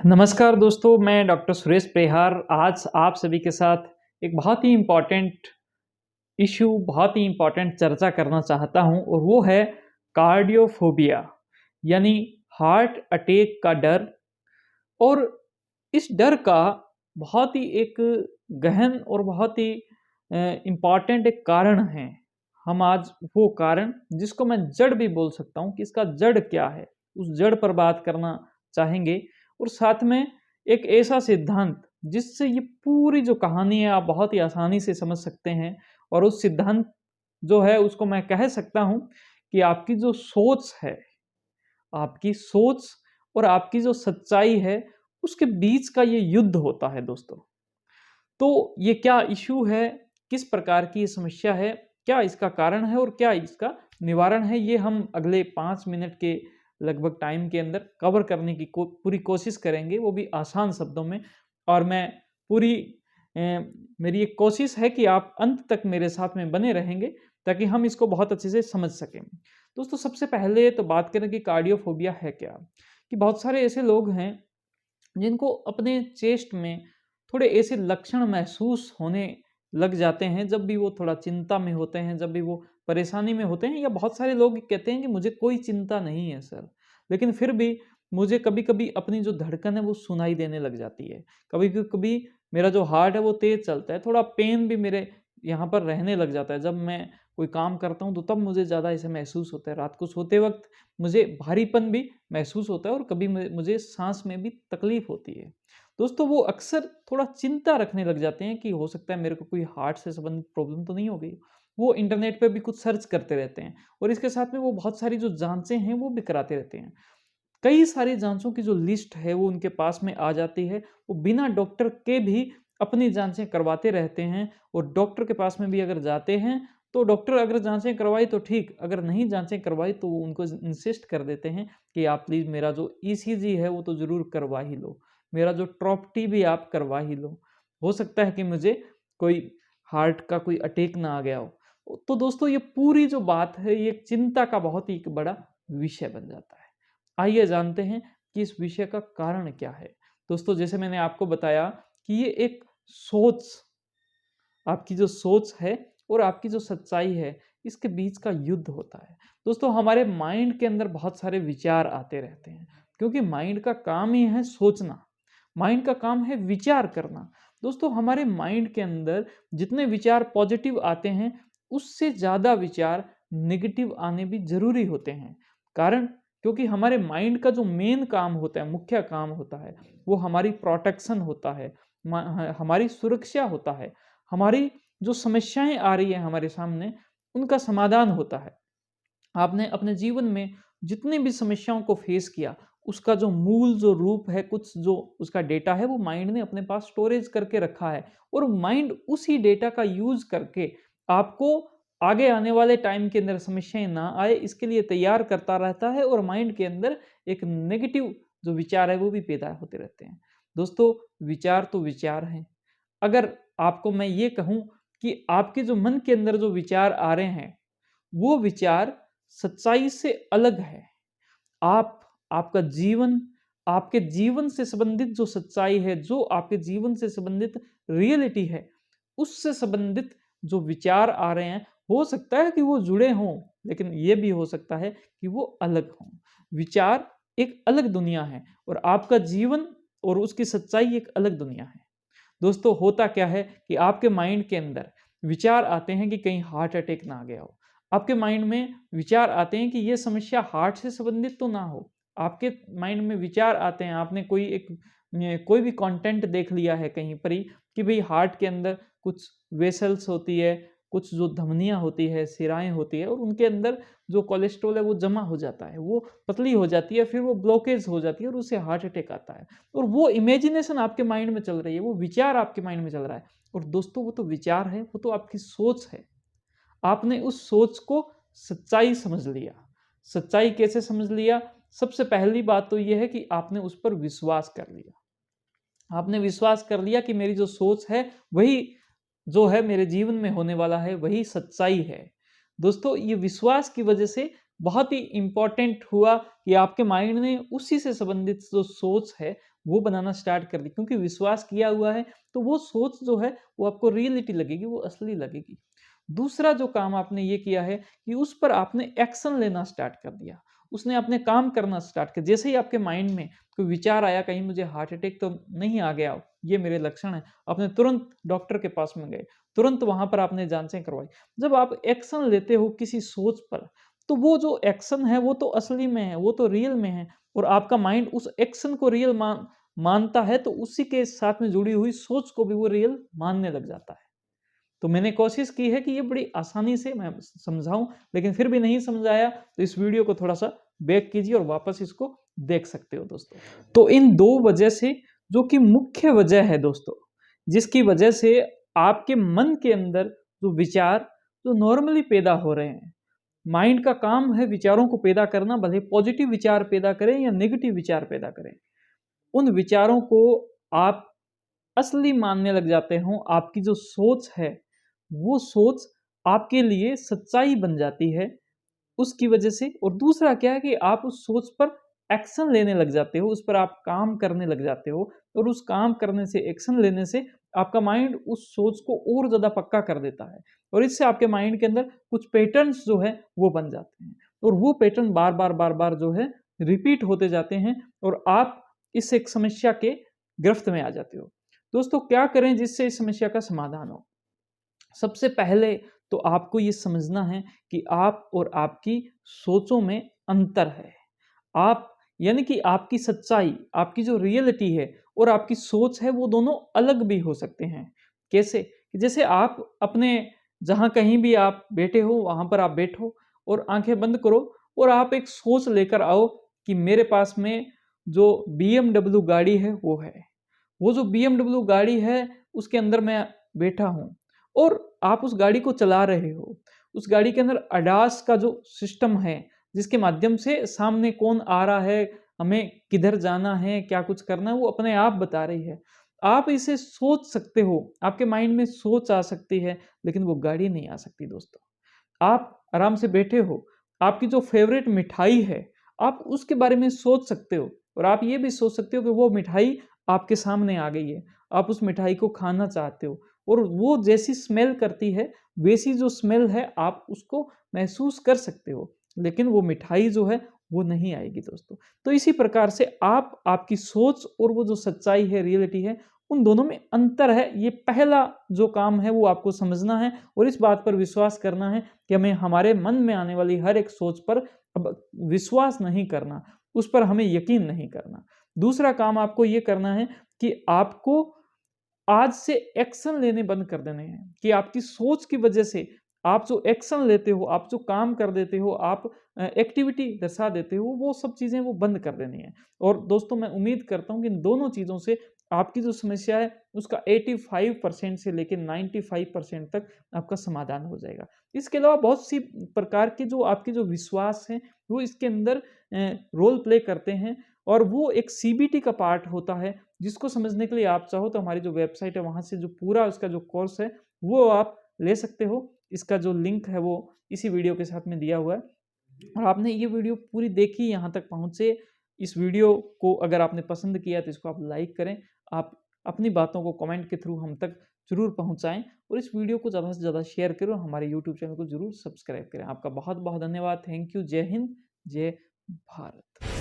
नमस्कार दोस्तों, मैं डॉक्टर सुरेश पेहार आज आप सभी के साथ एक बहुत ही इम्पोर्टेंट बहुत ही इम्पोर्टेंट चर्चा करना चाहता हूं और वो है कार्डियोफोबिया यानी हार्ट अटैक का डर। और इस डर का बहुत ही एक गहन और बहुत ही इम्पोर्टेंट एक कारण है। हम आज वो कारण जिसको मैं जड़ भी बोल सकता हूँ कि इसका जड़ क्या है, उस जड़ पर बात करना चाहेंगे। और साथ में एक ऐसा सिद्धांत जिससे ये पूरी जो कहानी है आप बहुत ही आसानी से समझ सकते हैं। और उस सिद्धांत जो है उसको मैं कह सकता हूँ कि आपकी जो सोच है, आपकी सोच और आपकी जो सच्चाई है, उसके बीच का ये युद्ध होता है दोस्तों। तो ये क्या इश्यू है, किस प्रकार की ये समस्या है, क्या इसका कारण है और क्या इसका निवारण है, ये हम अगले 5 मिनट के लगभग टाइम के अंदर कवर करने की पूरी कोशिश करेंगे, वो भी आसान शब्दों में। और मैं पूरी मेरी एक कोशिश है कि आप अंत तक मेरे साथ में बने रहेंगे ताकि हम इसको बहुत अच्छे से समझ सकें। दोस्तों, सबसे पहले तो बात करें कि कार्डियोफोबिया है क्या। कि बहुत सारे ऐसे लोग हैं जिनको अपने चेस्ट में थोड़े ऐसे लक्षण महसूस होने लग जाते हैं जब भी वो थोड़ा चिंता में होते हैं, जब भी वो परेशानी में होते हैं। या बहुत सारे लोग कहते हैं कि मुझे कोई चिंता नहीं है सर, लेकिन फिर भी मुझे कभी-कभी अपनी जो धड़कन है वो सुनाई देने लग जाती है। कभी-कभी मेरा जो हार्ट है वो तेज़ चलता है, थोड़ा पेन भी मेरे यहाँ पर रहने लग जाता है। जब मैं कोई काम करता हूँ तो तब मुझे ज़्यादा ऐसे महसूस होता है। रात को सोते वक़्त मुझे भारीपन भी महसूस होता है और कभी मुझे साँस में भी तकलीफ़ होती है। दोस्तों, वो अक्सर थोड़ा चिंता रखने लग जाते हैं कि हो सकता है मेरे को कोई हार्ट से संबंधित प्रॉब्लम तो नहीं हो गई। वो इंटरनेट पे भी कुछ सर्च करते रहते हैं और इसके साथ में वो बहुत सारी जो जाँचें हैं वो भी कराते रहते हैं। कई सारी जाँचों की जो लिस्ट है वो उनके पास में आ जाती है। वो बिना डॉक्टर के भी अपनी जाँचें करवाते रहते हैं और डॉक्टर के पास में भी अगर जाते हैं तो डॉक्टर अगर जाँचें करवाई तो ठीक, अगर नहीं जाँचें करवाई तो वो उनको इंसिस्ट कर देते हैं कि आप प्लीज़ मेरा जो ईसीजी है वो तो ज़रूर करवा ही लो। मेरा जो ट्रॉपटी भी आप करवा ही लो। हो सकता है कि मुझे कोई हार्ट का कोई अटैक ना आ गया हो। तो दोस्तों, ये पूरी जो बात है ये चिंता का बहुत ही एक बड़ा विषय बन जाता है। आइए जानते हैं कि इस विषय का कारण क्या है। दोस्तों, जैसे मैंने आपको बताया कि ये एक सोच, आपकी जो सोच है और आपकी जो सच्चाई है, इसके बीच का युद्ध होता है। दोस्तों, हमारे माइंड के अंदर बहुत सारे विचार आते रहते हैं क्योंकि माइंड का काम ही है सोचना, माइंड का काम है विचार करना। दोस्तों, हमारे माइंड के अंदर जितने विचार पॉजिटिव आते हैं, उससे ज़्यादा विचार नेगेटिव आने भी ज़रूरी होते हैं। कारण क्योंकि हमारे माइंड का जो मेन काम होता है, मुख्य काम होता है, वो हमारी प्रोटेक्शन होता है, हमारी सुरक्षा होता है, हमारी जो समस्याएँ आ रही हैं हमारे सामने, उनका समाधान होता है। आपने अपने जीवन में जितनी भी समस्याओं को फेस किया, उसका जो मूल जो रूप है, कुछ जो उसका डेटा है, वो माइंड ने अपने पास स्टोरेज करके रखा है। और माइंड उसी डेटा का यूज़ करके आपको आगे आने वाले टाइम के अंदर समस्याएँ ना आए, इसके लिए तैयार करता रहता है और माइंड के अंदर एक नेगेटिव जो विचार है, वो भी पैदा होते रहते हैं। दोस्तों, विचार तो विचार हैं। अगर आपको मैं ये कहूँ कि आपके जो मन के अंदर जो विचार आ रहे हैं, वो विचार सच्चाई से अलग है। आप आपका जीवन, आपके जीवन से संबंधित जो सच्चाई है, जो आपके जीवन से संबंधित रियलिटी है, उससे संबंधित जो विचार आ रहे हैं, हो सकता है कि वो जुड़े हों, लेकिन ये भी हो सकता है कि वो अलग हों। विचार एक अलग दुनिया है और आपका जीवन और उसकी सच्चाई एक अलग दुनिया है। दोस्तों, होता क्या है कि आपके माइंड के अंदर विचार आते हैं कि कहीं हार्ट अटैक ना आ गया हो। आपके माइंड में विचार आते हैं कि ये समस्या हार्ट से संबंधित तो ना हो। आपके माइंड में विचार आते हैं, आपने कोई भी कंटेंट देख लिया है कहीं पर ही कि भई हार्ट के अंदर कुछ वेसल्स होती है, कुछ जो धमनियाँ होती है, शिराएँ होती है और उनके अंदर जो कोलेस्ट्रॉल है वो जमा हो जाता है, वो पतली हो जाती है, फिर वो ब्लॉकेज हो जाती है और उससे हार्ट अटैक आता है। और वो इमेजिनेशन आपके माइंड में चल रही है, वो विचार आपके माइंड में चल रहा है। और दोस्तों, वो तो विचार है, वो तो आपकी सोच है। आपने उस सोच को सच्चाई समझ लिया। सच्चाई कैसे समझ लिया? सबसे पहली बात तो ये है कि आपने उस पर विश्वास कर लिया। आपने विश्वास कर लिया कि मेरी जो सोच है, वही जो है मेरे जीवन में होने वाला है, वही सच्चाई है। दोस्तों, ये विश्वास की वजह से बहुत ही इम्पोर्टेंट हुआ कि आपके माइंड ने उसी से संबंधित जो सोच है, वो बनाना स्टार्ट कर दी, क्योंकि विश्वास किया हुआ है तो वो सोच जो है वो आपको रियलिटी लगेगी, वो असली लगेगी। दूसरा जो काम आपने ये किया है कि उस पर आपने एक्शन लेना स्टार्ट कर दिया, उसने आपने काम करना स्टार्ट कर। जैसे ही आपके माइंड में कोई विचार आया, कहीं मुझे हार्ट अटैक तो नहीं आ गया, ये मेरे लक्षण है, आपने तुरंत डॉक्टर के पास में गए, तुरंत वहां पर आपने जांचें करवाई। जब आप एक्शन लेते हो किसी सोच पर, तो वो जो एक्शन है वो तो असली में है, वो तो रियल में है, और आपका माइंड उस एक्शन को रियल मानता है, तो उसी के साथ में जुड़ी हुई सोच को भी वो रियल मानने लग जाता है। तो मैंने कोशिश की है कि ये बड़ी आसानी से मैं समझाऊं, लेकिन फिर भी नहीं समझ आया तो इस वीडियो को थोड़ा सा बैक कीजिए और वापस इसको देख सकते हो दोस्तों। तो इन दो वजह से, जो कि मुख्य वजह है दोस्तों, जिसकी वजह से आपके मन के अंदर जो विचार जो नॉर्मली पैदा हो रहे हैं, माइंड का काम है विचारों को पैदा करना, भले पॉजिटिव विचार पैदा करें या नेगेटिव विचार पैदा करें, उन विचारों को आप असली मानने लग जाते हो। आपकी जो सोच है वो सोच आपके लिए सच्चाई बन जाती है उसकी वजह से। और दूसरा क्या है कि आप उस सोच पर एक्शन लेने लग जाते हो, उस पर आप काम करने लग जाते हो, और उस काम करने से, एक्शन लेने से आपका माइंड उस सोच को और ज़्यादा पक्का कर देता है, और इससे आपके माइंड के अंदर कुछ पैटर्न्स जो है वो बन जाते हैं, और वो पैटर्न बार बार जो है रिपीट होते जाते हैं, और आप इस एक समस्या के गिरफ्त में आ जाते हो। दोस्तों, क्या करें जिससे इस समस्या का समाधान हो? सबसे पहले तो आपको ये समझना है कि आप और आपकी सोचों में अंतर है। आप, यानी कि आपकी सच्चाई, आपकी जो रियलिटी है और आपकी सोच है, वो दोनों अलग भी हो सकते हैं। कैसे? कि जैसे आप अपने, जहाँ कहीं भी आप बैठे हो वहाँ पर आप बैठो और आंखें बंद करो, और आप एक सोच लेकर आओ कि मेरे पास में जो बीएमडब्ल्यू गाड़ी है वो है। वो जो बीएमडब्ल्यू गाड़ी है उसके अंदर मैं बैठा हूँ, और आप उस गाड़ी को चला रहे हो। उस गाड़ी के अंदर अडास का जो सिस्टम है, जिसके माध्यम से सामने कौन आ रहा है, हमें किधर जाना है, क्या कुछ करना है, वो अपने आप बता रही है। आप इसे सोच सकते हो, आपके माइंड में सोच आ सकती है, लेकिन वो गाड़ी नहीं आ सकती दोस्तों। आप आराम से बैठे हो, आपकी जो फेवरेट मिठाई है, आप उसके बारे में सोच सकते हो, और आप ये भी सोच सकते हो कि वो मिठाई आपके सामने आ गई है, आप उस मिठाई को खाना चाहते हो, और वो जैसी स्मेल करती है, वैसी जो स्मेल है आप उसको महसूस कर सकते हो, लेकिन वो मिठाई जो है वो नहीं आएगी दोस्तों। तो इसी प्रकार से आप, आपकी सोच और वो जो सच्चाई है, रियलिटी है, उन दोनों में अंतर है। ये पहला जो काम है वो आपको समझना है, और इस बात पर विश्वास करना है कि हमें हमारे मन में आने वाली हर एक सोच पर अब विश्वास नहीं करना, उस पर हमें यकीन नहीं करना। दूसरा काम आपको ये करना है कि आपको आज से एक्शन लेने बंद कर देने हैं, कि आपकी सोच की वजह से आप जो एक्शन लेते हो, आप जो काम कर देते हो, आप एक्टिविटी दर्शा देते हो, वो सब चीज़ें वो बंद कर देनी है। और दोस्तों, मैं उम्मीद करता हूँ कि इन दोनों चीज़ों से आपकी जो समस्या है उसका 85% से लेकर 95% तक आपका समाधान हो जाएगा। इसके अलावा बहुत सी प्रकार की जो आपके जो विश्वास हैं वो इसके अंदर रोल प्ले करते हैं, और वो एक सीबीटी का पार्ट होता है, जिसको समझने के लिए आप चाहो तो हमारी जो वेबसाइट है वहाँ से जो पूरा उसका जो कोर्स है वो आप ले सकते हो। इसका जो लिंक है वो इसी वीडियो के साथ में दिया हुआ है। और आपने ये वीडियो पूरी देखी, यहाँ तक पहुँचे, इस वीडियो को अगर आपने पसंद किया तो इसको आप लाइक करें, आप अपनी बातों को कमेंट के थ्रू हम तक ज़रूर पहुँचाएँ, और इस वीडियो को ज़्यादा से ज़्यादा शेयर करें, और हमारे यूट्यूब चैनल को ज़रूर सब्सक्राइब करें। आपका बहुत बहुत धन्यवाद। Thank you. जय हिंद, जय भारत।